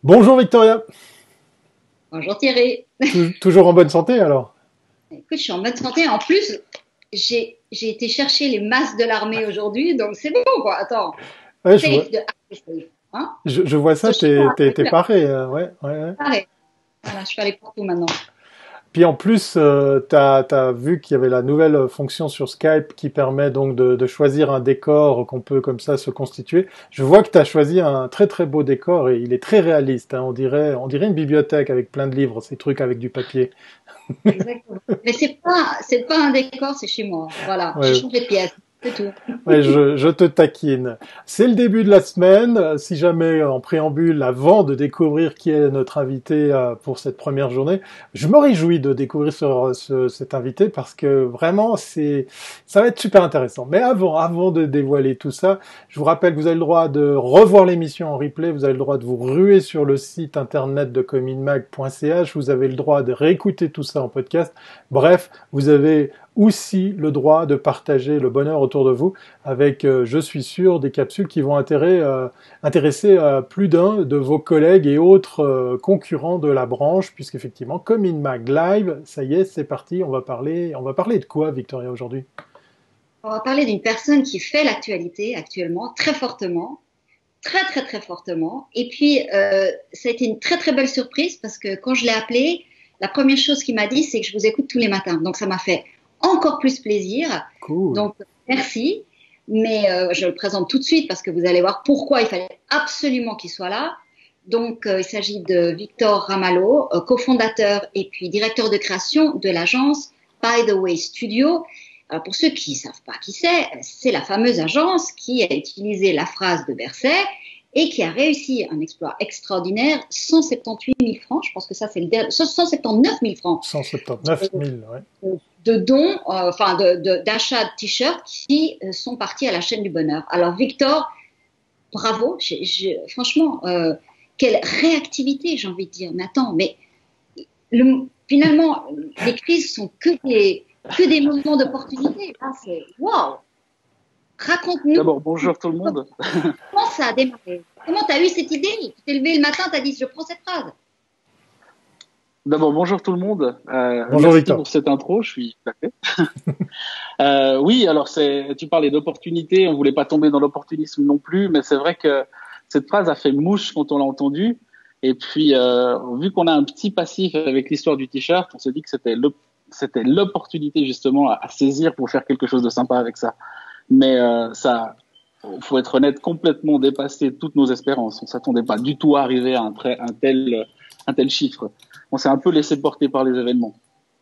Bonjour Victoria. Bonjour Thierry. Toujours en bonne santé alors? Écoute, je suis en bonne santé. En plus, j'ai été chercher les masses de l'armée aujourd'hui, donc c'est bon quoi. Attends, Ouais, safe de safe, hein? je vois ça, So, chez moi, c'est t'es clair. paré, ouais, ouais, ouais. Pareil. Voilà, je suis allée partout maintenant. Puis en plus, t'as vu qu'il y avait la nouvelle fonction sur Skype qui permet donc de choisir un décor qu'on peut comme ça se constituer. Je vois que t'as choisi un très très beau décor et il est très réaliste, hein. On dirait une bibliothèque avec plein de livres, ces trucs avec du papier. Exactement. Mais c'est pas un décor, c'est chez moi. Voilà, j'ai Ouais, changé de pièce, c'est tout. ouais, je te taquine. C'est le début de la semaine. Si jamais, en préambule, avant de découvrir qui est notre invité pour cette première journée, je me réjouis de découvrir cet invité parce que vraiment, ça va être super intéressant. Mais avant de dévoiler tout ça, je vous rappelle que vous avez le droit de revoir l'émission en replay, vous avez le droit de vous ruer sur le site internet de cominmag.ch, vous avez le droit de réécouter tout ça en podcast. Bref, vous avez aussi le droit de partager le bonheur autour de vous avec, je suis sûr, des capsules qui vont intéresser plus d'un de vos collègues et autres concurrents de la branche, puisqu'effectivement, comme in Mag Live, ça y est, c'est parti, on va parler de quoi, Victoria, aujourd'hui? On va parler d'une personne qui fait l'actualité actuellement très fortement, très très très fortement. Et puis, ça a été une très très belle surprise parce que quand je l'ai appelé, la première chose qu'il m'a dit, c'est que je vous écoute tous les matins. Donc, ça m'a fait encore plus plaisir. Cool. Donc, merci. Mais je le présente tout de suite parce que vous allez voir pourquoi il fallait absolument qu'il soit là. Donc, il s'agit de Victor Ramalho, cofondateur et puis directeur de création de l'agence By the Way Studio. Alors, pour ceux qui ne savent pas qui c'est la fameuse agence qui a utilisé la phrase de Berset et qui a réussi un exploit extraordinaire, 178 000 francs, je pense que ça c'est le dernier, 179 000 francs 179 000, ouais. de dons, enfin d'achats de t-shirts qui sont partis à la chaîne du bonheur. Alors Victor, bravo, franchement, quelle réactivité, j'ai envie de dire. Mais attends, mais finalement, les crises sont que des moments d'opportunité. Là, c'est waouh. Raconte-nous D'abord, bonjour tout le monde. comment ça a démarré. Comment tu as eu cette idée? Tu t'es levé le matin, tu as dit je prends cette phrase. D'abord, bonjour tout le monde. Bonjour Merci Victor. pour cette intro, je suis flatté. Oui, alors tu parlais d'opportunité, on voulait pas tomber dans l'opportunisme non plus, mais c'est vrai que cette phrase a fait mouche quand on l'a entendue. Et puis, vu qu'on a un petit passif avec l'histoire du t-shirt, on s'est dit que c'était l'opportunité justement à saisir pour faire quelque chose de sympa avec ça. Mais ça, faut être honnête, complètement dépassé toutes nos espérances. On s'attendait pas du tout à arriver à un tel chiffre. On s'est un peu laissé porter par les événements.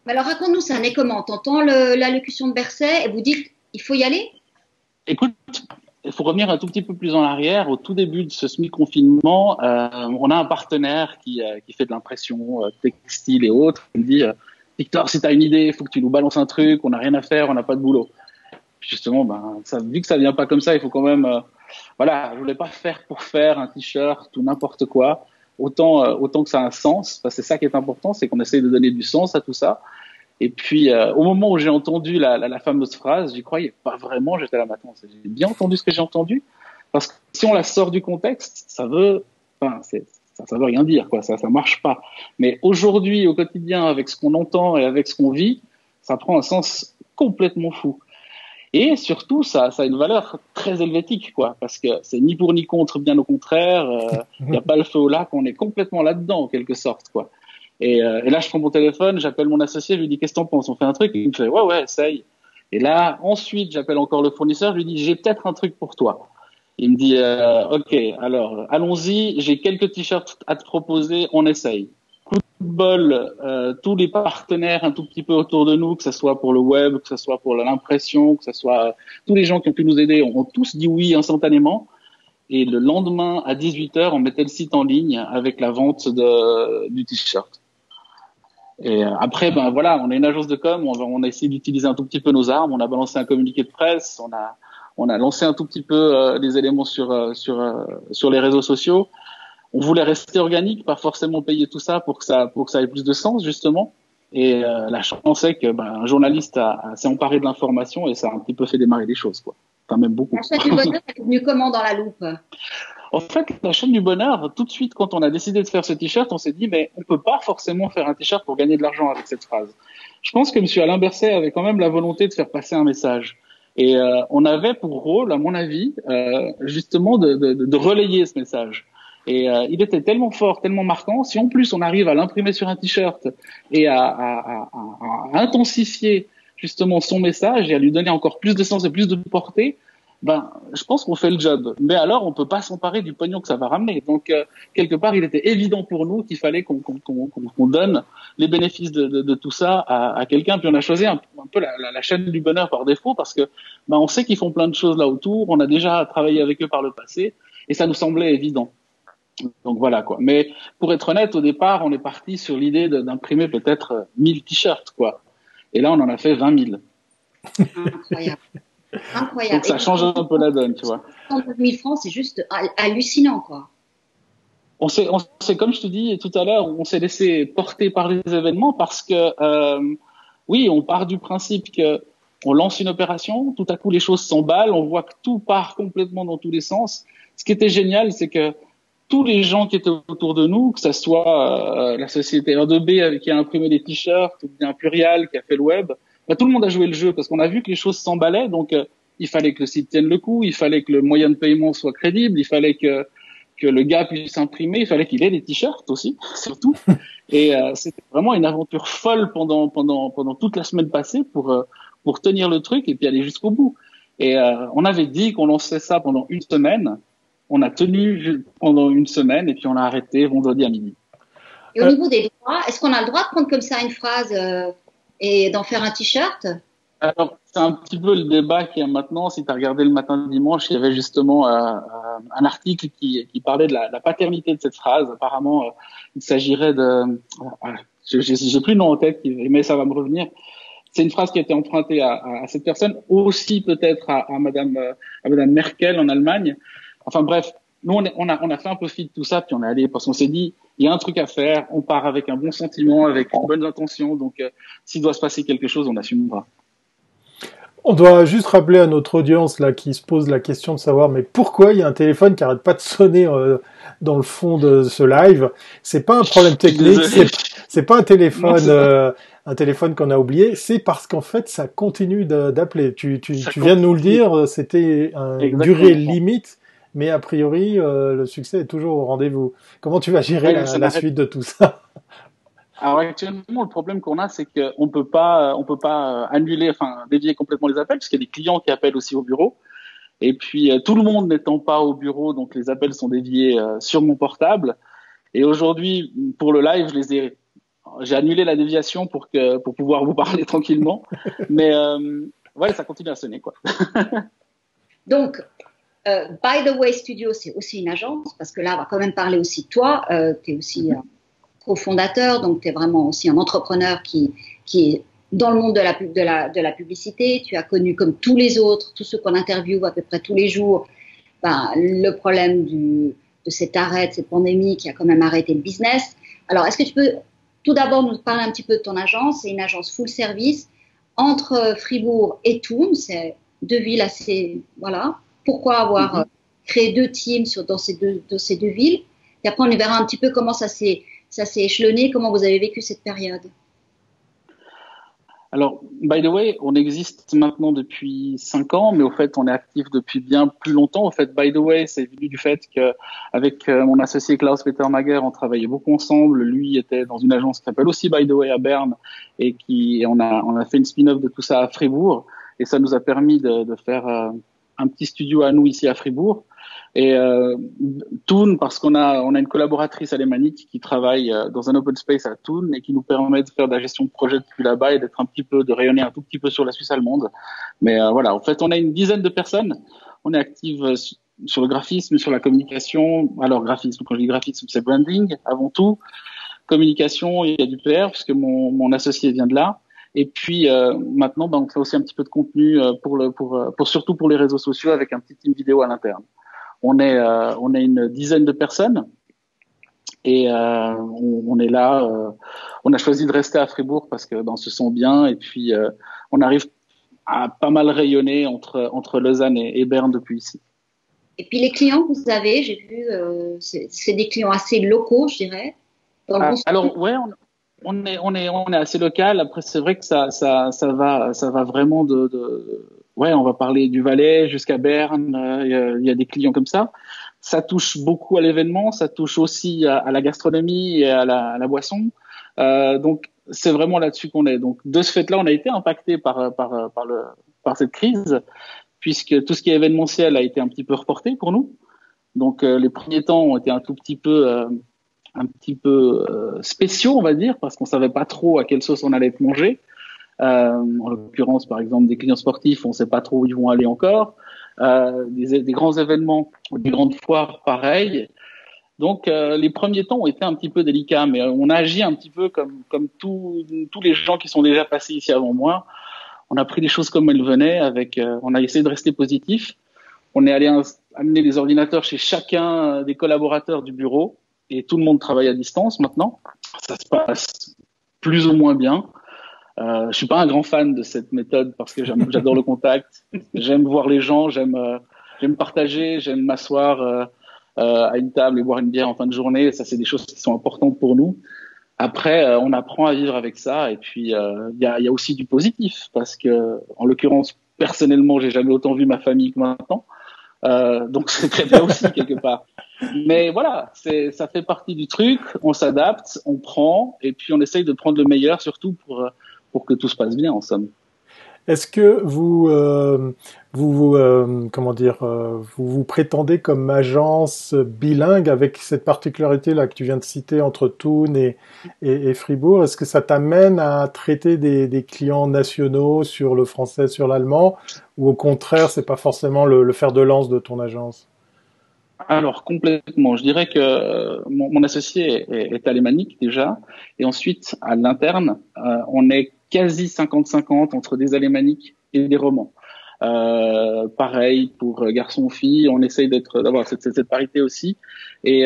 Mais alors raconte-nous, ça n'est comment? T'entends l'allocution de Berset et vous dites il faut y aller? Écoute, il faut revenir un tout petit peu plus en arrière. Au tout début de ce semi-confinement, on a un partenaire qui fait de l'impression textile et autres. Il me dit Victor, si tu as une idée, il faut que tu nous balances un truc. On n'a rien à faire, on n'a pas de boulot. Justement, vu que ça vient pas comme ça, il faut quand même, voilà, je voulais pas faire pour faire un t-shirt ou n'importe quoi. Autant que ça a un sens, parce que c'est ça qui est important, c'est qu'on essaye de donner du sens à tout ça. Et puis, au moment où j'ai entendu la fameuse phrase, j'y croyais pas vraiment. J'étais là, mais attends, j'ai bien entendu ce que j'ai entendu, parce que si on la sort du contexte, ça veut rien dire, quoi. Ça marche pas. Mais aujourd'hui, au quotidien, avec ce qu'on entend et avec ce qu'on vit, ça prend un sens complètement fou. Et surtout, ça a une valeur très helvétique, quoi, parce que c'est ni pour ni contre, bien au contraire. Il n'y a pas le feu au lac, on est complètement là-dedans, en quelque sorte, quoi. Et là, je prends mon téléphone, j'appelle mon associé, je lui dis qu'est-ce que t'en penses? On fait un truc, et il me fait ouais, ouais, essaye. Et là, ensuite, j'appelle encore le fournisseur, je lui dis j'ai peut-être un truc pour toi. Il me dit ok, alors allons-y, j'ai quelques t-shirts à te proposer, on essaye. Coup de bol, tous les partenaires un tout petit peu autour de nous, que ce soit pour le web, que ce soit pour l'impression, que ce soit tous les gens qui ont pu nous aider, ont tous dit oui instantanément. Et le lendemain, à 18h, on mettait le site en ligne avec la vente du t-shirt. Et après, ben voilà, on est une agence de com, on a essayé d'utiliser un tout petit peu nos armes, on a balancé un communiqué de presse, on a lancé un tout petit peu des éléments sur les réseaux sociaux. On voulait rester organique, pas forcément payer tout ça pour que ça ait plus de sens justement. Et la chance c'est que un journaliste s'est emparé de l'information et ça a un petit peu fait démarrer les choses, quoi. Enfin même beaucoup. La chaîne du bonheur est venue comment dans la loupe? En fait, la chaîne du bonheur, tout de suite, quand on a décidé de faire ce t-shirt, on s'est dit, mais on peut pas forcément faire un t-shirt pour gagner de l'argent avec cette phrase. Je pense que monsieur Alain Berset avait quand même la volonté de faire passer un message. Et on avait pour rôle, à mon avis, justement de relayer ce message. Et il était tellement fort, tellement marquant. Si en plus on arrive à l'imprimer sur un t-shirt et à intensifier justement son message et à lui donner encore plus de sens et plus de portée, ben, je pense qu'on fait le job. Mais alors, on peut pas s'emparer du pognon que ça va ramener. Donc, quelque part, il était évident pour nous qu'il fallait qu'on donne les bénéfices de tout ça à quelqu'un. Puis on a choisi un peu la chaîne du bonheur par défaut parce que ben, on sait qu'ils font plein de choses là autour. On a déjà travaillé avec eux par le passé et ça nous semblait évident. Donc voilà quoi. Mais pour être honnête, au départ, on est parti sur l'idée d'imprimer peut-être 1000 t-shirts quoi. Et là, on en a fait 20 000. Incroyable. Incroyable. Donc ça change un peu la donne, tu vois. 109 000 francs, c'est juste hallucinant, quoi. On s'est, comme je te dis tout à l'heure, on s'est laissé porter par les événements parce que, oui, on part du principe que on lance une opération, tout à coup les choses s'emballent, on voit que tout part complètement dans tous les sens. Ce qui était génial, c'est que tous les gens qui étaient autour de nous, que ça soit la société R2B qui a imprimé des t-shirts, ou bien Plurial qui a fait le web, bah, tout le monde a joué le jeu parce qu'on a vu que les choses s'emballaient. Donc, il fallait que le site tienne le coup, il fallait que le moyen de paiement soit crédible, il fallait que le gars puisse imprimer, il fallait qu'il ait des t-shirts aussi, surtout. Et c'était vraiment une aventure folle pendant toute la semaine passée pour tenir le truc et puis aller jusqu'au bout. Et on avait dit qu'on lançait ça pendant une semaine. On a tenu pendant une semaine et puis on a arrêté vendredi à midi. Et au niveau des droits, est-ce qu'on a le droit de prendre comme ça une phrase et d'en faire un t-shirt? Alors, c'est un petit peu le débat qu'il y a maintenant. Si tu as regardé le matin de dimanche, il y avait justement un article qui parlait de la paternité de cette phrase. Apparemment, il s'agirait de... j'ai plus le nom en tête, mais ça va me revenir. C'est une phrase qui a été empruntée à cette personne, aussi peut-être à Madame Merkel en Allemagne. Enfin bref, nous on a fait un peu fi de tout ça, puis on est allé parce qu'on s'est dit il y a un truc à faire, on part avec un bon sentiment, avec une bonne intention, donc s'il doit se passer quelque chose, on assumera. On doit juste rappeler à notre audience là qui se pose la question de savoir mais pourquoi il y a un téléphone qui arrête pas de sonner dans le fond de ce live. C'est pas un problème technique, c'est pas un téléphone qu'on a oublié, c'est parce qu'en fait ça continue d'appeler. Tu viens de nous le dire, c'était une durée limite. Mais a priori, le succès est toujours au rendez-vous. Comment tu vas gérer la suite de tout ça? Alors actuellement, le problème qu'on a, c'est qu'on peut pas annuler, enfin dévier complètement les appels, parce qu'il y a des clients qui appellent aussi au bureau. Et puis tout le monde n'étant pas au bureau, donc les appels sont déviés sur mon portable. Et aujourd'hui, pour le live, j'ai annulé la déviation pour pouvoir vous parler tranquillement. Mais ouais, ça continue à sonner quoi. Donc By the Way Studio, c'est aussi une agence, parce que là, on va quand même parler aussi de toi. Tu es aussi cofondateur, donc tu es vraiment aussi un entrepreneur qui est dans le monde de la publicité. Tu as connu, comme tous les autres, tous ceux qu'on interviewe à peu près tous les jours, le problème de cet arrêt, de cette pandémie qui a quand même arrêté le business. Alors, est-ce que tu peux tout d'abord nous parler un petit peu de ton agence? C'est une agence full service entre Fribourg et Thun. C'est deux villes assez... Voilà. Pourquoi avoir créé deux teams dans ces deux villes? Et après, on verra un petit peu comment ça s'est échelonné, comment vous avez vécu cette période. Alors, by the way, on existe maintenant depuis 5 ans, mais au fait, on est actif depuis bien plus longtemps. Au fait, by the way, c'est venu du fait qu'avec mon associé Klaus-Peter Mager, on travaillait beaucoup ensemble. Lui était dans une agence qui s'appelle aussi By the way à Berne et on a fait une spin-off de tout ça à Fribourg. Et ça nous a permis de faire un petit studio à nous ici à Fribourg. Et Thun, parce qu'on a une collaboratrice alémanique qui travaille dans un open space à Thun et qui nous permet de faire de la gestion de projet depuis là-bas et de rayonner un tout petit peu sur la Suisse allemande. Mais voilà, en fait, on a une dizaine de personnes. On est active sur le graphisme, sur la communication. Alors graphisme, quand je dis graphisme, c'est branding avant tout. Communication, il y a du PR puisque mon associé vient de là. Et puis maintenant, on fait aussi un petit peu de contenu surtout pour les réseaux sociaux avec un petit team vidéo à l'interne. On est une dizaine de personnes et on est là. On a choisi de rester à Fribourg parce que on se sent bien et puis on arrive à pas mal rayonner entre Lausanne et Berne depuis ici. Et puis les clients que vous avez, j'ai vu, c'est des clients assez locaux, je dirais. Alors ouais, on est assez local. Après, c'est vrai que ça va vraiment ouais, on va parler du Valais jusqu'à Berne. Il y a des clients comme ça. Ça touche beaucoup à l'événement. Ça touche aussi à la gastronomie et à la boisson. Donc c'est vraiment là-dessus qu'on est. Donc de ce fait-là, on a été impacté par cette crise, puisque tout ce qui est événementiel a été un petit peu reporté pour nous. Donc les premiers temps ont été un petit peu spéciaux, on va dire, parce qu'on savait pas trop à quelle sauce on allait plonger. En l'occurrence, par exemple, des clients sportifs, on sait pas trop où ils vont aller encore. Des grands événements, des grandes foires, pareil. Donc, les premiers temps ont été un petit peu délicats, mais on a agi un petit peu comme tous les gens qui sont déjà passés ici avant moi. On a pris les choses comme elles venaient, on a essayé de rester positif. On est allé amener les ordinateurs chez chacun des collaborateurs du bureau et tout le monde travaille à distance maintenant. Ça se passe plus ou moins bien. Je suis pas un grand fan de cette méthode parce que j'adore le contact. J'aime voir les gens, j'aime partager, j'aime m'asseoir à une table et boire une bière en fin de journée. Ça, c'est des choses qui sont importantes pour nous. Après, on apprend à vivre avec ça. Et puis, il y a aussi du positif parce que, en l'occurrence, personnellement, j'ai jamais autant vu ma famille que maintenant. Donc, c'est très bien aussi quelque part. Mais voilà, ça fait partie du truc. On s'adapte, on prend, et puis on essaye de prendre le meilleur, surtout pour que tout se passe bien, en somme. Est-ce que vous prétendez comme agence bilingue avec cette particularité-là que tu viens de citer entre Thun et Fribourg? Est-ce que ça t'amène à traiter des clients nationaux sur le français, sur l'allemand, ou au contraire, c'est pas forcément le fer de lance de ton agence? Alors, complètement. Je dirais que mon associé est alémanique déjà. Et ensuite, à l'interne, on est quasi 50-50 entre des alémaniques et des romans. Pareil pour garçons-filles, on essaye d'avoir cette parité aussi. Et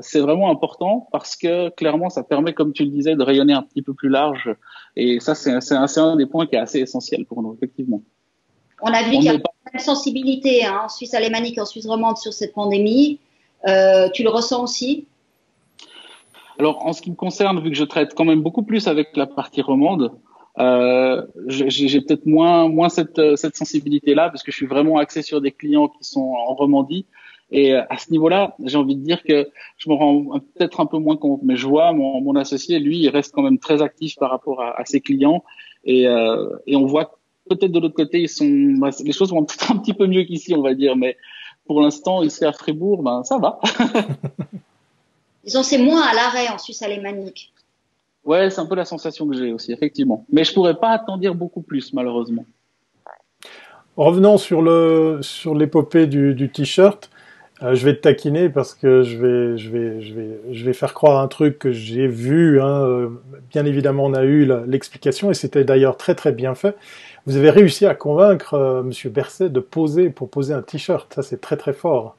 c'est vraiment important parce que clairement, ça permet, comme tu le disais, de rayonner un petit peu plus large. Et ça, c'est un des points qui est assez essentiel pour nous, effectivement. On a vu qu'il y a une sensibilité en Suisse alémanique et en Suisse romande sur cette pandémie. Tu le ressens aussi? Alors, en ce qui me concerne, vu que je traite quand même beaucoup plus avec la partie romande, j'ai peut-être moins cette sensibilité-là parce que je suis vraiment axé sur des clients qui sont en Romandie. Et à ce niveau-là, j'ai envie de dire que je me rends peut-être un peu moins compte, mais je vois mon associé, lui, il reste quand même très actif par rapport à ses clients. Et on voit peut-être de l'autre côté, les choses vont peut-être un petit peu mieux qu'ici, on va dire, mais pour l'instant, ici à Fribourg, ça va. Disons, c'est moins à l'arrêt en Suisse alémanique. Ouais, c'est un peu la sensation que j'ai aussi, effectivement. Mais je pourrais pas t'en dire beaucoup plus, malheureusement. Revenons sur l'épopée du t-shirt. Je vais te taquiner parce que je vais faire croire un truc que j'ai vu. Bien évidemment, on a eu l'explication et c'était d'ailleurs très très bien fait. Vous avez réussi à convaincre Monsieur Berset de poser pour poser un t-shirt. Ça, c'est très très fort.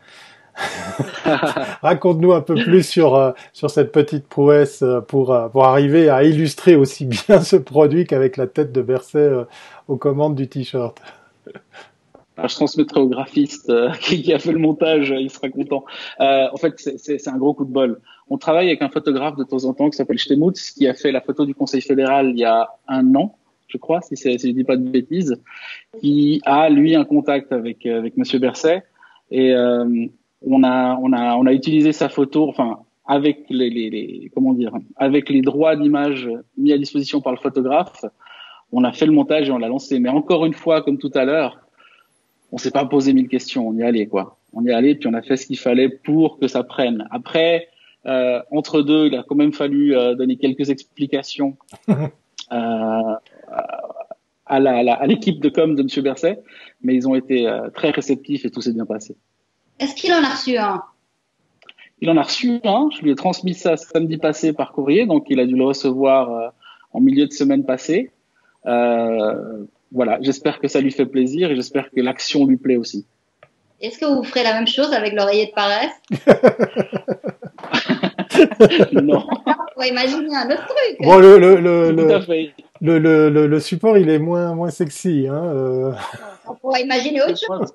Raconte-nous un peu plus sur cette petite prouesse pour arriver à illustrer aussi bien ce produit qu'avec la tête de Berset aux commandes du t-shirt. Je transmettrai au graphiste qui a fait le montage, il sera content. En fait, c'est un gros coup de bol. On travaille avec un photographe de temps en temps qui s'appelle Stemutz, qui a fait la photo du Conseil fédéral il y a 1 an, je crois, si je dis pas de bêtises, qui a lui un contact avec Monsieur Berset et on a utilisé sa photo, enfin avec avec les droits d'image mis à disposition par le photographe, on a fait le montage et on l'a lancé. Mais encore une fois, comme tout à l'heure, on s'est pas posé 1000 questions, on y allait quoi. On y allait puis on a fait ce qu'il fallait pour que ça prenne. Après, entre deux, il a quand même fallu donner quelques explications à l'équipe de com de Monsieur Berset, mais ils ont été très réceptifs et tout s'est bien passé. Est-ce qu'il en a reçu un? Il en a reçu un. Je lui ai transmis ça samedi passé par courrier, donc il a dû le recevoir en milieu de semaine passée. Voilà, j'espère que ça lui fait plaisir et j'espère que l'action lui plaît aussi. Est-ce que vous ferez la même chose avec l'oreiller de paresse? Non. On va imaginer un autre truc. Bon, Tout à fait. le support, il est moins sexy. On pourrait imaginer autre chose.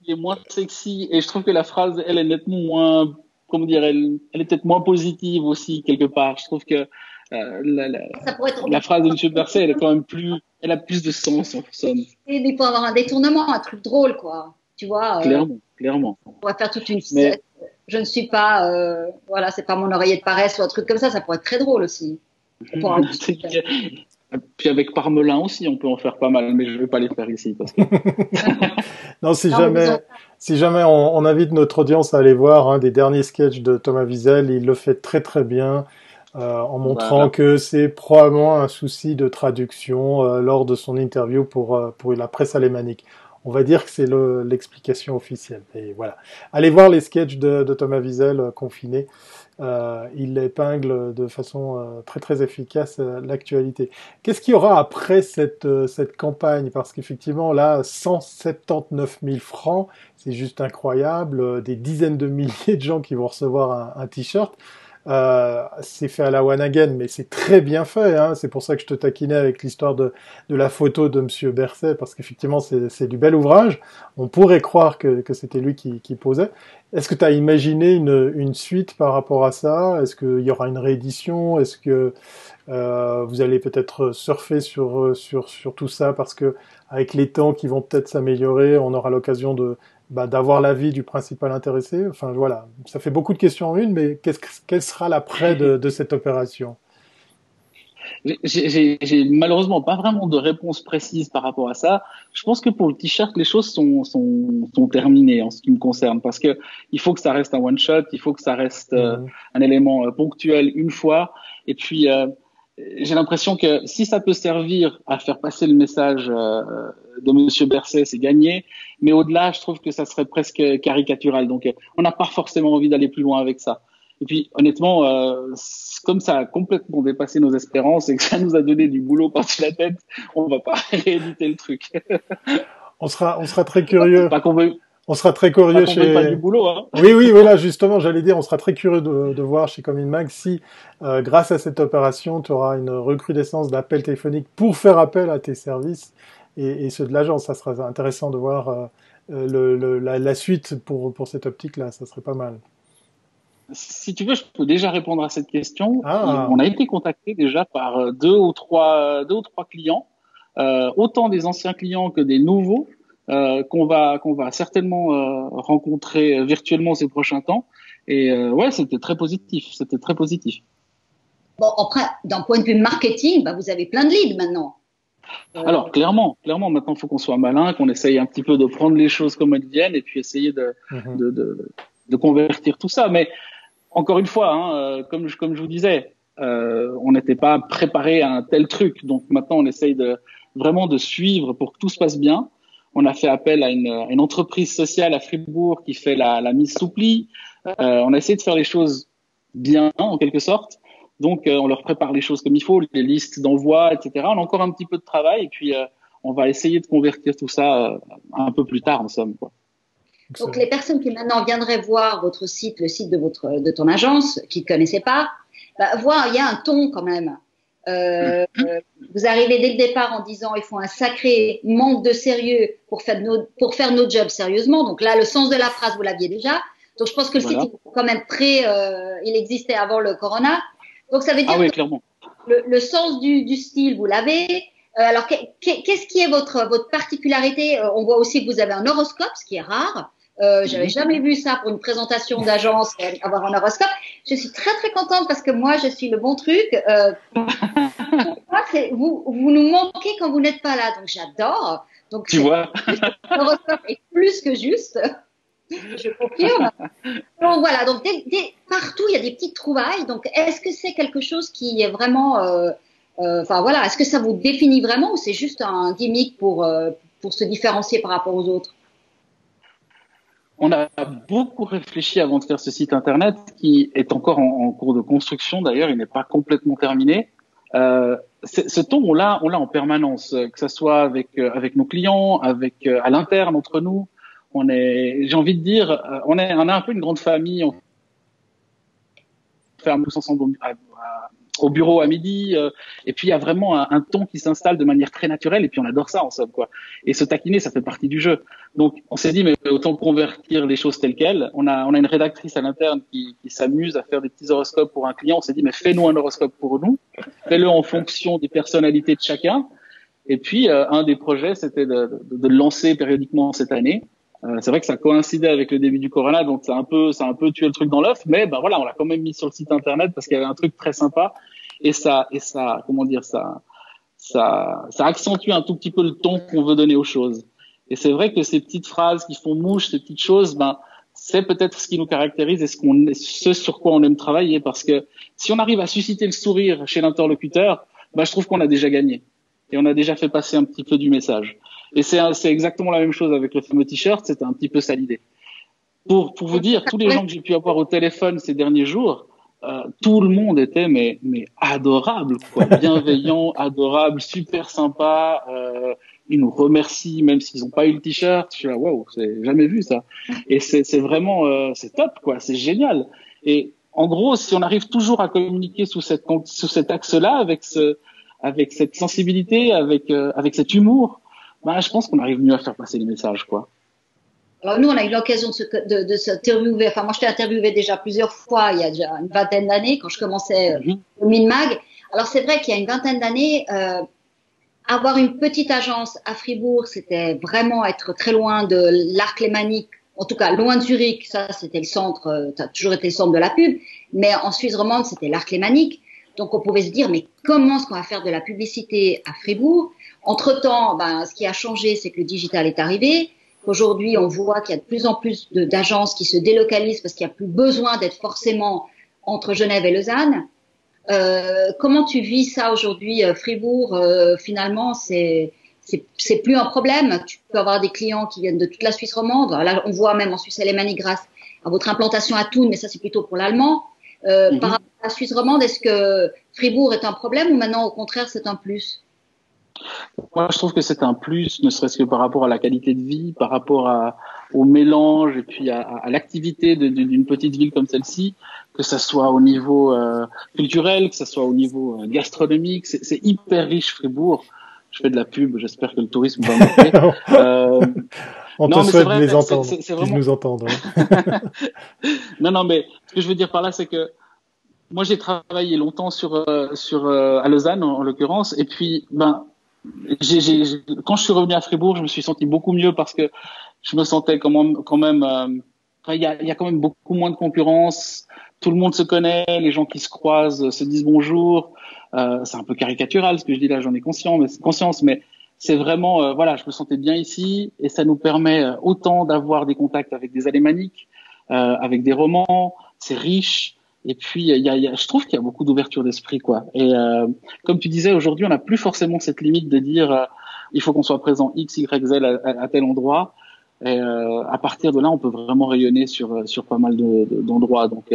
qui est moins sexy. Et je trouve que la phrase, elle est nettement moins, comment dire, elle est peut-être moins positive aussi, quelque part. Je trouve que la phrase de M. Berset, elle est quand même elle a plus de sens en somme. Et il peut avoir un détournement, un truc drôle, quoi. Tu vois. Clairement. On pourrait faire toute une. Je ne suis pas, voilà, c'est pas mon oreiller de paresse ou un truc comme ça. Ça pourrait être très drôle aussi. Puis avec Parmelin aussi, on peut en faire pas mal, mais je vais pas les faire ici parce que. Non, si jamais on invite notre audience à aller voir un des derniers sketchs de Thomas Wiesel, il le fait très très bien, en montrant que c'est probablement un souci de traduction lors de son interview pour la presse alémanique. On va dire que c'est l'explication officielle. Et voilà. Allez voir les sketchs de Thomas Wiesel confiné. Il épingle de façon très très efficace l'actualité. Qu'est-ce qu'il y aura après cette campagne? Parce qu'effectivement là, 179 000 francs, c'est juste incroyable. Des dizaines de milliers de gens qui vont recevoir un t-shirt. C'est fait à la one again, mais c'est très bien fait. Hein. C'est pour ça que je te taquinais avec l'histoire de la photo de Monsieur Berset, parce qu'effectivement c'est du bel ouvrage. On pourrait croire que c'était lui qui posait. Est-ce que tu as imaginé une suite par rapport à ça? Est-ce qu'il y aura une réédition? Est-ce que vous allez peut-être surfer sur tout ça, parce que avec les temps qui vont peut-être s'améliorer, on aura l'occasion d'avoir l'avis du principal intéressé. Enfin voilà, ça fait beaucoup de questions en une, mais quel sera l'après de cette opération? J'ai malheureusement pas vraiment de réponse précise par rapport à ça. Je pense que pour le t-shirt, les choses sont terminées en ce qui me concerne, parce que il faut que ça reste un one shot, il faut que ça reste un élément ponctuel une fois. Et puis j'ai l'impression que si ça peut servir à faire passer le message de Monsieur Berset, c'est gagné. Mais au-delà, je trouve que ça serait presque caricatural. Donc on n'a pas forcément envie d'aller plus loin avec ça. Et puis, honnêtement, comme ça a complètement dépassé nos espérances et que ça nous a donné du boulot par-dessus la tête, on va pas rééditer le truc. On sera très curieux. Pas qu'on veut. On sera très curieux pas du boulot, hein. Oui, voilà, justement, j'allais dire, on sera très curieux de voir chez Comin Mag si, grâce à cette opération, tu auras une recrudescence d'appels téléphoniques pour faire appel à tes services et ceux de l'agence. Ça sera intéressant de voir la suite pour cette optique-là. Ça serait pas mal. Si tu veux, je peux déjà répondre à cette question. Ah. On a été contacté déjà par deux ou trois clients, autant des anciens clients que des nouveaux, qu'on va certainement rencontrer virtuellement ces prochains temps. Et ouais, c'était très positif. Bon, après, d'un point de vue marketing, vous avez plein de leads maintenant. Alors clairement, maintenant, il faut qu'on soit malin, qu'on essaye un petit peu de prendre les choses comme elles viennent et puis essayer de convertir tout ça. Mais encore une fois, comme je vous disais, on n'était pas préparé à un tel truc. Donc maintenant, on essaye vraiment de suivre pour que tout se passe bien. On a fait appel à une entreprise sociale à Fribourg qui fait la mise sous pli. On a essayé de faire les choses bien, en quelque sorte. Donc, on leur prépare les choses comme il faut, les listes d'envoi, etc. On a encore un petit peu de travail et puis on va essayer de convertir tout ça un peu plus tard, en somme, quoi. Donc, les personnes qui maintenant viendraient voir votre site, le site de ton agence, qui ne connaissaient pas, voir, il y a un ton quand même. Vous arrivez dès le départ en disant il faut un sacré manque de sérieux pour faire nos jobs sérieusement. Donc là, le sens de la phrase, vous l'aviez déjà. Donc je pense que le site, il est quand même il existait avant le corona. Donc ça veut dire clairement. Le sens du style, vous l'avez. Alors qu'est-ce qui est votre particularité? On voit aussi que vous avez un horoscope, ce qui est rare. J'avais jamais vu ça pour une présentation d'agence, avoir un horoscope. Je suis très très contente parce que moi je suis le bon truc. Moi, vous nous manquez quand vous n'êtes pas là, donc j'adore. Donc tu vois, l'horoscope est plus que juste. Je confirme. Donc voilà, donc partout il y a des petites trouvailles. Donc est-ce que c'est quelque chose qui est vraiment, est-ce que ça vous définit vraiment ou c'est juste un gimmick pour se différencier par rapport aux autres? On a beaucoup réfléchi avant de faire ce site internet qui est encore en cours de construction. D'ailleurs, il n'est pas complètement terminé. Ce ton, on l'a en permanence, que ça soit avec nos clients, à l'interne entre nous. J'ai envie de dire, on a un peu une grande famille. On ferme tous ensemble au bureau à midi, et puis il y a vraiment un ton qui s'installe de manière très naturelle, et puis on adore ça en somme, quoi. Et se taquiner, ça fait partie du jeu. Donc on s'est dit, mais autant convertir les choses telles quelles. On a une rédactrice à l'interne qui s'amuse à faire des petits horoscopes pour un client. On s'est dit, mais fais-nous un horoscope pour nous, fais-le en fonction des personnalités de chacun. Et puis un des projets, c'était de lancer périodiquement cette année. C'est vrai que ça coïncidait avec le début du corona, donc ça a un peu tué le truc dans l'œuf, mais ben voilà, on l'a quand même mis sur le site internet parce qu'il y avait un truc très sympa et ça, comment dire, ça accentue un tout petit peu le ton qu'on veut donner aux choses. Et c'est vrai que ces petites phrases qui font mouche, ces petites choses, ben c'est peut-être ce qui nous caractérise et ce sur quoi on aime travailler, parce que si on arrive à susciter le sourire chez l'interlocuteur, ben je trouve qu'on a déjà gagné et on a déjà fait passer un petit peu du message. Et c'est exactement la même chose avec le fameux t-shirt, c'était un petit peu ça l'idée. Pour vous dire, tous les gens que j'ai pu avoir au téléphone ces derniers jours, tout le monde était mais adorable, quoi, bienveillant, adorable, super sympa. Ils nous remercient même s'ils n'ont pas eu le t-shirt. Je suis là, waouh, j'ai jamais vu ça. Et c'est vraiment c'est top, quoi, c'est génial. Et en gros, si on arrive toujours à communiquer sous cet axe-là, avec cette sensibilité, avec cet humour, ben, je pense qu'on arrive mieux à faire passer les messages, quoi. Alors nous, on a eu l'occasion de s'interviewer. Enfin, moi, je t'ai interviewé déjà plusieurs fois, il y a déjà une vingtaine d'années, quand je commençais au Minmag. Alors, c'est vrai qu'il y a une vingtaine d'années, avoir une petite agence à Fribourg, c'était vraiment être très loin de l'arc lémanique. En tout cas, loin de Zurich, ça, c'était le centre, ça a toujours été le centre de la pub. Mais en Suisse romande, c'était l'arc lémanique. Donc, on pouvait se dire, mais comment est-ce qu'on va faire de la publicité à Fribourg? Entre-temps, ben, ce qui a changé, c'est que le digital est arrivé. Aujourd'hui, on voit qu'il y a de plus en plus d'agences qui se délocalisent parce qu'il n'y a plus besoin d'être forcément entre Genève et Lausanne. Comment tu vis ça aujourd'hui, Fribourg? Finalement, c'est plus un problème. Tu peux avoir des clients qui viennent de toute la Suisse romande. Là, on voit même en Suisse alémanique grâce à votre implantation à Thun, mais ça, c'est plutôt pour l'allemand. Par rapport à la Suisse romande, est-ce que Fribourg est un problème ou maintenant, au contraire, c'est un plus? Moi, je trouve que c'est un plus, ne serait-ce que par rapport à la qualité de vie, par rapport au mélange et puis à l'activité d'une petite ville comme celle-ci, que ça soit au niveau culturel, que ça soit au niveau gastronomique. C'est hyper riche, Fribourg. Je fais de la pub, j'espère que le tourisme va monter. On te souhaite de les entendre, qu'ils nous entendent. Hein. Non, mais ce que je veux dire par là, c'est que moi, j'ai travaillé longtemps à Lausanne, en l'occurrence, et puis, quand je suis revenu à Fribourg, je me suis senti beaucoup mieux parce que je me sentais quand même, il y a quand même beaucoup moins de concurrence. Tout le monde se connaît, les gens qui se croisent se disent bonjour. C'est un peu caricatural ce que je dis là, j'en ai conscience, mais c'est vraiment, voilà, je me sentais bien ici et ça nous permet autant d'avoir des contacts avec des alémaniques, avec des romans. C'est riche. Et puis, je trouve qu'il y a beaucoup d'ouverture d'esprit, quoi. Et comme tu disais, aujourd'hui, on n'a plus forcément cette limite de dire il faut qu'on soit présent X, Y, Z à tel endroit. Et à partir de là, on peut vraiment rayonner sur pas mal d'endroits. Donc,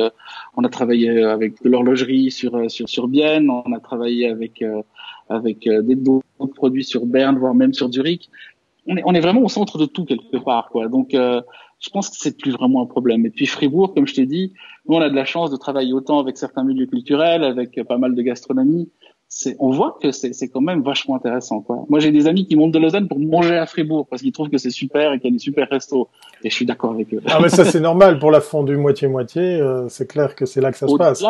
on a travaillé avec de l'horlogerie sur Bienne, on a travaillé avec d'autres produits sur Berne, voire même sur Zurich. On est vraiment au centre de tout quelque part, quoi. Donc, je pense que c'est plus vraiment un problème. Et puis Fribourg, comme je t'ai dit, nous on a de la chance de travailler autant avec certains milieux culturels, avec pas mal de gastronomie. On voit que c'est quand même vachement intéressant, quoi. Moi, j'ai des amis qui montent de Lausanne pour manger à Fribourg parce qu'ils trouvent que c'est super et qu'il y a des super restos. Et je suis d'accord avec eux. Ah, mais ça, c'est normal pour la fondue moitié-moitié. C'est clair que c'est là que ça se passe.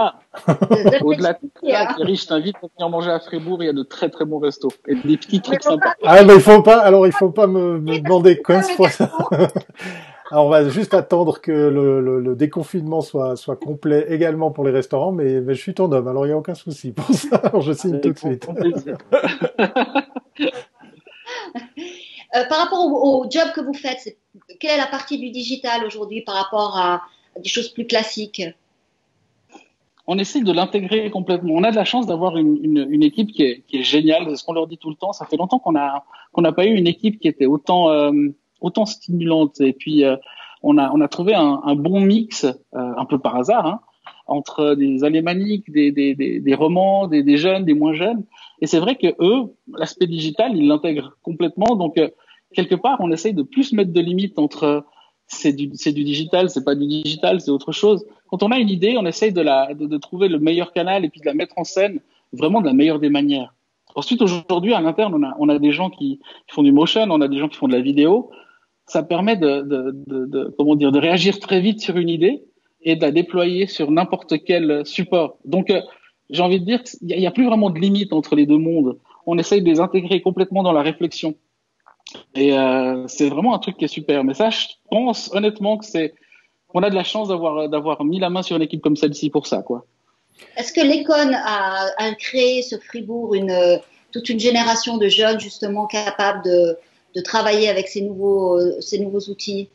Au-delà de ça, Thierry, je t'invite à venir manger à Fribourg. Il y a de très, très bons restos et des petits trucs sympas. Ah, mais il faut pas me demander quoi ce fois ça. Alors, on va juste attendre que le déconfinement soit complet également pour les restaurants, mais je suis ton homme, alors il n'y a aucun souci pour ça. Alors, je signe tout de suite. Par rapport au job que vous faites, quelle est la partie du digital aujourd'hui par rapport à des choses plus classiques? On essaie de l'intégrer complètement. On a de la chance d'avoir une équipe qui est géniale. C'est ce qu'on leur dit tout le temps. Ça fait longtemps qu'on n'a pas eu une équipe qui était autant stimulante. Et puis on a trouvé un bon mix, un peu par hasard, hein, entre des alémaniques, des romans, des jeunes, des moins jeunes. Et c'est vrai que eux, l'aspect digital, ils l'intègrent complètement. Donc quelque part, on essaye de plus mettre de limites entre c'est du digital, c'est pas du digital, c'est autre chose. Quand on a une idée, on essaye de trouver le meilleur canal et puis de la mettre en scène vraiment de la meilleure des manières. Ensuite, aujourd'hui, à l'interne, on a des gens qui font du motion, on a des gens qui font de la vidéo. Ça permet comment dire, de réagir très vite sur une idée et de la déployer sur n'importe quel support. Donc, j'ai envie de dire qu'il y a plus vraiment de limite entre les deux mondes. On essaye de les intégrer complètement dans la réflexion. Et c'est vraiment un truc qui est super. Mais ça, je pense honnêtement que on a de la chance d'avoir mis la main sur une équipe comme celle-ci pour ça, quoi. Est-ce que l'Econ a créé sur Fribourg toute une génération de jeunes justement capables de travailler avec ces nouveaux outils?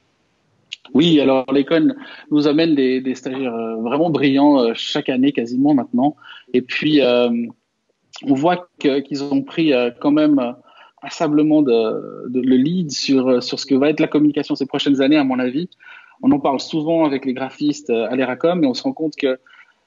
Oui, alors l'Econ nous amène des stagiaires vraiment brillants chaque année quasiment maintenant. Et puis on voit qu'ils ont pris quand même passablement le lead sur ce que va être la communication ces prochaines années, à mon avis. On en parle souvent avec les graphistes à l'Eracom et on se rend compte que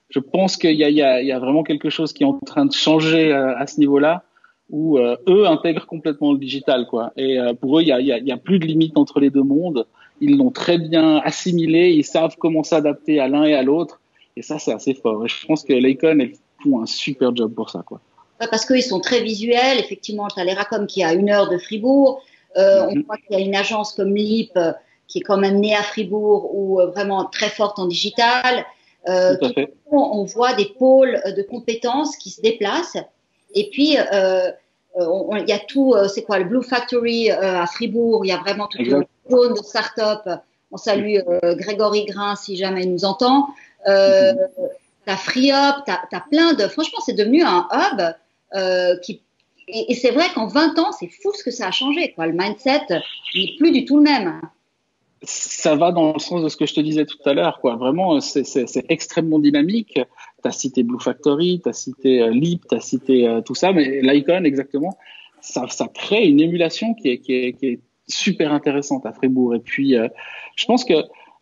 je pense qu'il y a vraiment quelque chose qui est en train de changer à ce niveau-là, où eux intègrent complètement le digital, quoi. Et pour eux, il y a plus de limite entre les deux mondes. Ils l'ont très bien assimilé, ils savent comment s'adapter à l'un et à l'autre. Et ça, c'est assez fort. Et je pense que l'Econ, elles font un super job pour ça, quoi. Parce qu'ils sont très visuels. Effectivement, tu as l'Eracom qui est à 1 heure de Fribourg. On voit qu'il y a une agence comme LIP qui est quand même née à Fribourg ou vraiment très forte en digital. Tout à fait. On voit des pôles de compétences qui se déplacent. Et puis, il y a tout, c'est quoi, le Blue Factory à Fribourg. Il y a vraiment toute une zone de start-up. On salue Grégory Grain si jamais il nous entend. T'as FreeUp, t'as plein de... Franchement, c'est devenu un hub et c'est vrai qu'en 20 ans, c'est fou ce que ça a changé, quoi. Le mindset n'est plus du tout le même. Ça va dans le sens de ce que je te disais tout à l'heure, quoi. Vraiment, c'est extrêmement dynamique. Tu as cité Blue Factory, tu as cité Leap, tu as cité tout ça, mais l'Icon, exactement, ça crée une émulation qui est super intéressante à Fribourg. Et puis, je pense que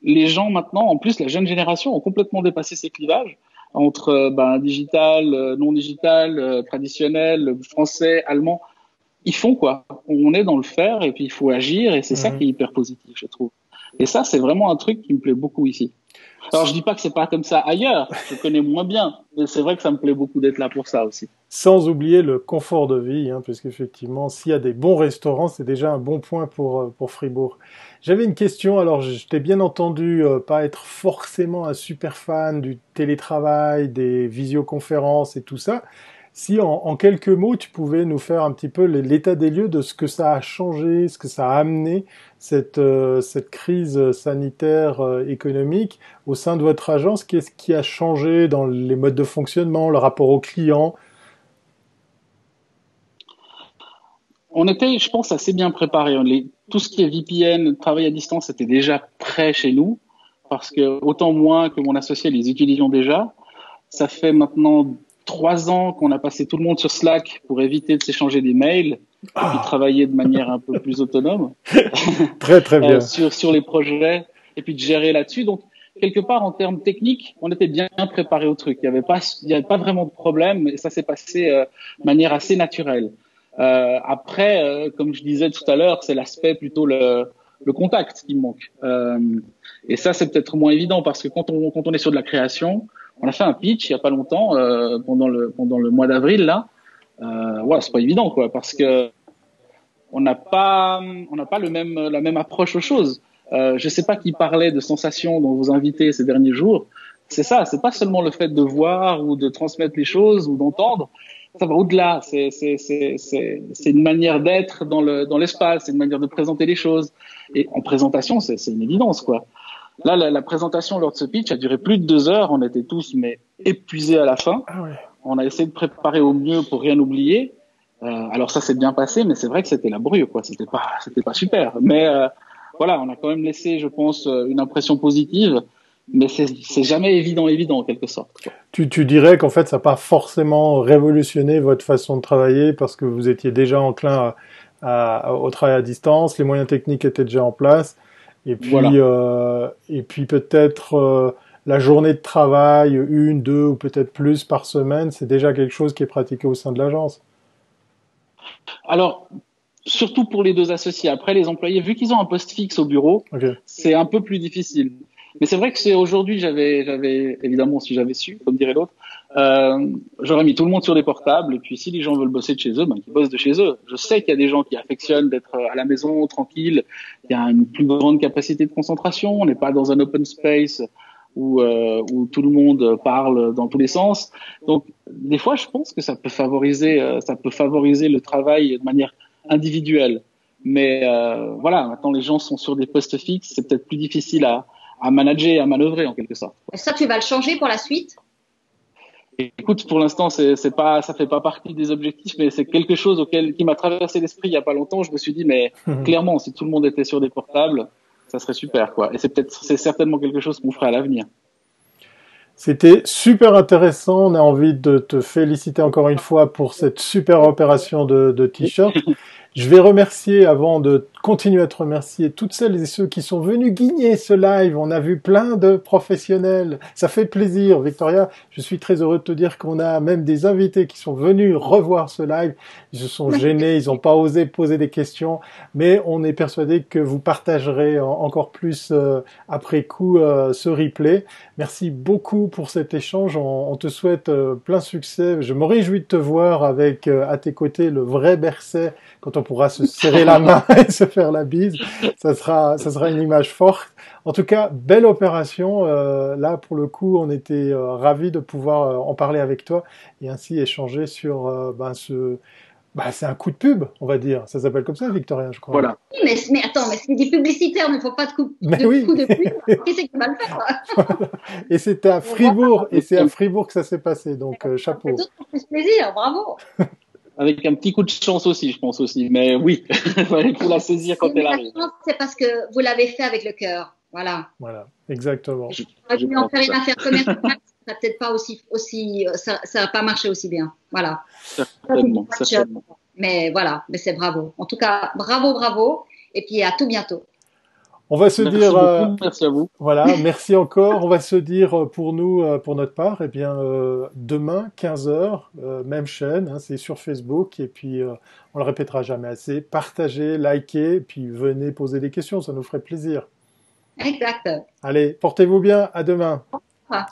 les gens maintenant, en plus, la jeune génération, ont complètement dépassé ces clivages entre digital, non digital, traditionnel, français, allemand. Ils font quoi? On est dans le faire et puis il faut agir et c'est ça qui est hyper positif, je trouve. Et ça, c'est vraiment un truc qui me plaît beaucoup ici. Alors, je dis pas que c'est pas comme ça ailleurs. Je connais moins bien, mais c'est vrai que ça me plaît beaucoup d'être là pour ça aussi. Sans oublier le confort de vie, puisqu'effectivement, s'il y a des bons restaurants, c'est déjà un bon point pour Fribourg. J'avais une question, alors je t'ai bien entendu pas être forcément un super fan du télétravail, des visioconférences et tout ça. Si en quelques mots, tu pouvais nous faire un petit peu l'état des lieux de ce que ça a changé, ce que ça a amené, cette crise sanitaire économique au sein de votre agence, qu'est-ce qui a changé dans les modes de fonctionnement, le rapport aux clients? On était, je pense, assez bien préparés. Tout ce qui est VPN, travail à distance, était déjà prêt chez nous, parce que autant moi que mon associé les utilisions déjà. Ça fait maintenant 3 ans qu'on a passé tout le monde sur Slack pour éviter de s'échanger des mails et puis travailler de manière un peu plus autonome. Très, très bien. Sur les projets et puis de gérer là-dessus. Donc, quelque part, en termes techniques, on était bien préparé au truc. Il y avait pas vraiment de problème et ça s'est passé de manière assez naturelle. Après, comme je disais tout à l'heure, c'est l'aspect plutôt le contact qui me manque. Et ça, c'est peut-être moins évident parce que quand on est sur de la création, on a fait un pitch il y a pas longtemps pendant le mois d'avril là. C'est pas évident quoi parce que on n'a pas la même approche aux choses. Je sais pas qui parlait de sensations dans vos invités ces derniers jours. C'est ça, c'est pas seulement le fait de voir ou de transmettre les choses ou d'entendre. Ça va au-delà. C'est une manière d'être dans l'espace, c'est une manière de présenter les choses. Et en présentation, c'est une évidence quoi. Là, la présentation lors de ce pitch a duré plus de 2 heures. On était tous épuisés à la fin. Ah ouais. On a essayé de préparer au mieux pour rien oublier. Alors ça s'est bien passé, mais c'est vrai que c'était laborieux, quoi. C'était pas super. Mais voilà, on a quand même laissé, je pense, une impression positive. Mais c'est jamais évident en quelque sorte, quoi. Tu dirais qu'en fait, ça n'a pas forcément révolutionné votre façon de travailler parce que vous étiez déjà enclin au travail à distance, les moyens techniques étaient déjà en place. Et puis, voilà. Et puis peut-être la journée de travail, 1, 2 ou peut-être plus par semaine, c'est déjà quelque chose qui est pratiqué au sein de l'agence. Alors, surtout pour les deux associés. Après, les employés, vu qu'ils ont un poste fixe au bureau, c'est un peu plus difficile. Mais c'est vrai que c'est aujourd'hui, j'avais évidemment, si j'avais su, comme dirait l'autre, j'aurais mis tout le monde sur des portables. Et puis, si les gens veulent bosser de chez eux, ben, qu'ils bossent de chez eux. Je sais qu'il y a des gens qui affectionnent d'être à la maison, tranquille. Il y a une plus grande capacité de concentration. On n'est pas dans un open space où tout le monde parle dans tous les sens. Donc, des fois, je pense que ça peut favoriser le travail de manière individuelle. Mais voilà, maintenant les gens sont sur des postes fixes, c'est peut-être plus difficile à manager, à manœuvrer en quelque sorte. Et ça, tu vas le changer pour la suite? Et écoute, pour l'instant, c'est pas, ça fait pas partie des objectifs, mais c'est quelque chose qui m'a traversé l'esprit il y a pas longtemps. Je me suis dit, mais clairement, si tout le monde était sur des portables, ça serait super, quoi. Et c'est certainement quelque chose qu'on ferait à l'avenir. C'était super intéressant. On a envie de te féliciter encore une fois pour cette super opération de t-shirt. Je vais remercier, avant de continuer à te remercier, toutes celles et ceux qui sont venus guigner ce live. On a vu plein de professionnels. Ça fait plaisir, Victoria. Je suis très heureux de te dire qu'on a même des invités qui sont venus revoir ce live. Ils se sont gênés, ils n'ont pas osé poser des questions, mais on est persuadé que vous partagerez encore plus après coup ce replay. Merci beaucoup pour cet échange. On te souhaite plein succès. Je me réjouis de te voir avec à tes côtés le vrai Berset, quand on pourra se serrer la main et se faire la bise. Ça sera une image forte. En tout cas, belle opération. Là, pour le coup, on était ravis de pouvoir en parler avec toi et ainsi échanger sur c'est un coup de pub, on va dire. Ça s'appelle comme ça, Victoria, je crois. Voilà. Oui, mais attends, mais c'est des publicitaires, il ne faut pas de coup de pub. Qui c'est qui va le faire? Et c'était à Fribourg, et c'est à Fribourg que ça s'est passé. Donc, chapeau. C'est tout plus plaisir, bravo. Avec un petit coup de chance aussi, je pense aussi. Mais oui, il faut la saisir quand elle arrive. C'est parce que vous l'avez fait avec le cœur. Voilà. Voilà, exactement. Je vais en faire une affaire commerciale. Ça peut-être pas ça va pas marcher aussi bien. Voilà. Certainement. Mais voilà, mais c'est bravo. En tout cas, bravo. Et puis à tout bientôt. On va se dire. Beaucoup, merci à vous. Voilà, merci encore. On va se dire pour nous, pour notre part, demain 15h, même chaîne, hein, c'est sur Facebook et puis on le répétera jamais assez. Partagez, likez, puis venez poser des questions, ça nous ferait plaisir. Exact. Allez, portez-vous bien. À demain. Au revoir.